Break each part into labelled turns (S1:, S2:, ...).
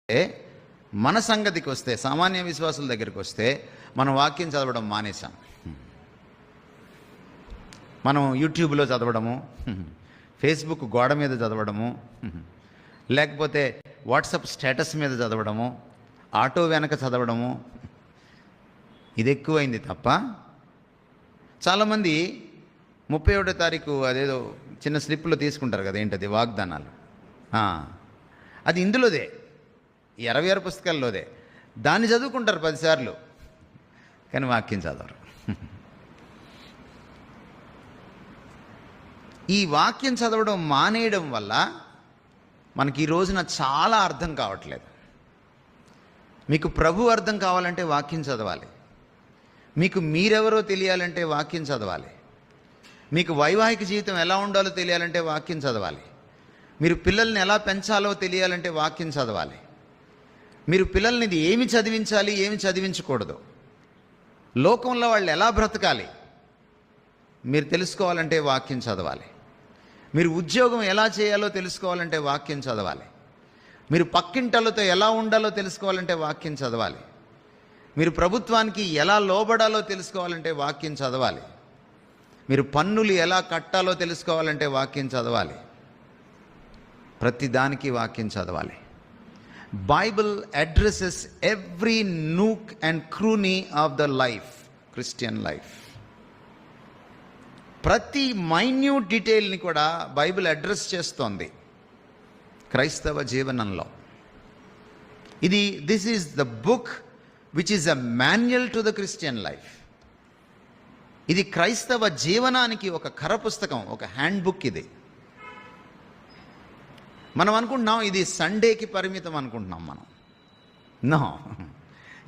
S1: మన సంగతికి వస్తే, సామాన్య విశ్వాసుల దగ్గరికి వస్తే మనం వాక్యం చదవడం మానేశాం. మనం యూట్యూబ్లో చదవడము, ఫేస్బుక్ గోడ మీద చదవడము, లేకపోతే వాట్సాప్ స్టేటస్ మీద చదవడము, ఆటో వెనక చదవడము, ఇది ఎక్కువైంది తప్ప చాలామంది 31వ తారీఖు అదేదో చిన్న స్లిప్లో తీసుకుంటారు కదా, ఏంటది వాగ్దానాలు, అది ఇందులోదే, 26 పుస్తకాల్లోదే. దాన్ని చదువుకుంటారు 10 సార్లు, కానీ వాక్యం చదవరు. ఈ వాక్యం చదవడం మానేయడం వల్ల మనకి ఈ రోజున చాలా అర్థం కావట్లేదు. మీకు ప్రభు అర్థం కావాలంటే వాక్యం చదవాలి. మీకు మీరెవరో తెలియాలంటే వాక్యం చదవాలి. మీకు వైవాహిక జీవితం ఎలా ఉండాలో తెలియాలంటే వాక్యం చదవాలి. మీరు పిల్లల్ని ఎలా పెంచాలో తెలియాలంటే వాక్యం చదవాలి. మీరు పిల్లల్ని ఏమి చదివించాలి, ఏమి చదివించకూడదు, లోకంలో వాళ్ళు ఎలా బ్రతకాలి మీరు తెలుసుకోవాలంటే వాక్యం చదవాలి. మీరు ఉద్యోగం ఎలా చేయాలో తెలుసుకోవాలంటే వాక్యం చదవాలి. మీరు పక్కింటలతో ఎలా ఉండాలో తెలుసుకోవాలంటే వాక్యం చదవాలి. మీరు ప్రభుత్వానికి ఎలా లోబడాలో తెలుసుకోవాలంటే వాక్యం చదవాలి. మీరు పన్నులు ఎలా కట్టాలో తెలుసుకోవాలంటే వాక్యం చదవాలి. ప్రతిదానికి వాక్యం చదవాలి. Bible addresses every nook and cranny of the life, Christian life. ప్రతి మైన్యూట్ డీటెయిల్ని కూడా బైబిల్ అడ్రస్ చేస్తోంది క్రైస్తవ జీవనంలో. This is the book which is a manual to the Christian life. ఇది క్రైస్తవ జీవనానికి ఒక కరపుస్తకం, ఒక హ్యాండ్ బుక్. ఇది మనం అనుకుంటున్నాం ఇది సండేకి పరిమితం అనుకుంటున్నాం మనం. నో.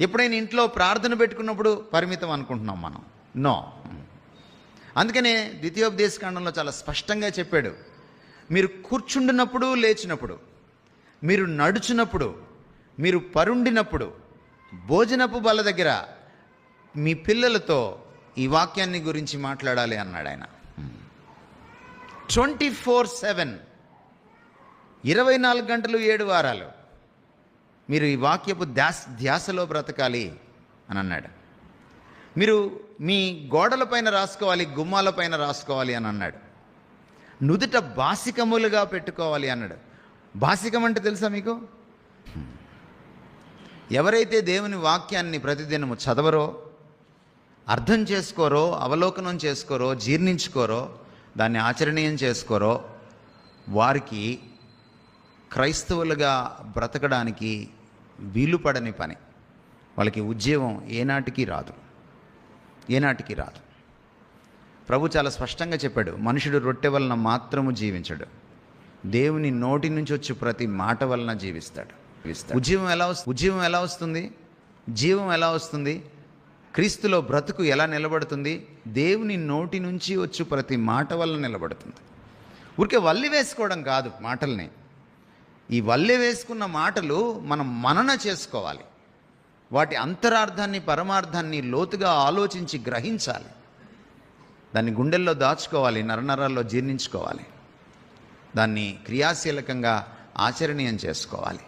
S1: ఎప్పుడైనా ఇంట్లో ప్రార్థన పెట్టుకున్నప్పుడు పరిమితం అనుకుంటున్నాం మనం. నో. అందుకనే ద్వితీయోపదేశకాండంలో చాలా స్పష్టంగా చెప్పాడు, మీరు కూర్చుండినప్పుడు, లేచినప్పుడు, మీరు నడుచున్నప్పుడు, మీరు పరుండినప్పుడు, భోజనపు బల్ల దగ్గర మీ పిల్లలతో ఈ వాక్యాన్ని గురించి మాట్లాడాలి అన్నాడు ఆయన. 24/7, 24 గంటలు 7 వారాలు మీరు ఈ వాక్యపు ధ్యాసలో బ్రతకాలి అని అన్నాడు. మీరు మీ గోడలపైన రాసుకోవాలి, గుమ్మాలపైన రాసుకోవాలి అని అన్నాడు. నుదుట బాసికములుగా పెట్టుకోవాలి అన్నాడు. బాసికం అంటే తెలుసా మీకు? ఎవరైతే దేవుని వాక్యాన్ని ప్రతిదినము చదవరో, అర్థం చేసుకోరో, అవలోకనం చేసుకోరో, జీర్ణించుకోరో, దాన్ని ఆచరణీయం చేసుకోరో, వారికి క్రైస్తవులుగా బ్రతకడానికి వీలుపడని పని. వాళ్ళకి ఉద్యోగం ఏనాటికి రాదు, ఏనాటికి రాదు. ప్రభు చాలా స్పష్టంగా చెప్పాడు, మనుషుడు రొట్టె వలన మాత్రము జీవించడు, దేవుని నోటి నుంచి వచ్చి ప్రతి మాట వలన జీవిస్తాడు. ఉద్యమం ఎలా వస్తుంది? జీవం ఎలా వస్తుంది? క్రీస్తులో బ్రతుకు ఎలా నిలబడుతుంది? దేవుని నోటి నుంచి వచ్చి ప్రతి మాట వలన నిలబడుతుంది. ఊరికే వల్లి వేసుకోవడం కాదు మాటల్ని. ఈ వల్లి వేసుకున్న మాటలు మనం మనన చేసుకోవాలి. వాటి అంతరార్థాన్ని, పరమార్థాన్ని లోతుగా ఆలోచించి గ్రహించాలి. దాన్ని గుండెల్లో దాచుకోవాలి, నరనరాల్లో జీర్ణించుకోవాలి, దాన్ని క్రియాశీలకంగా ఆచరణీయం చేసుకోవాలి.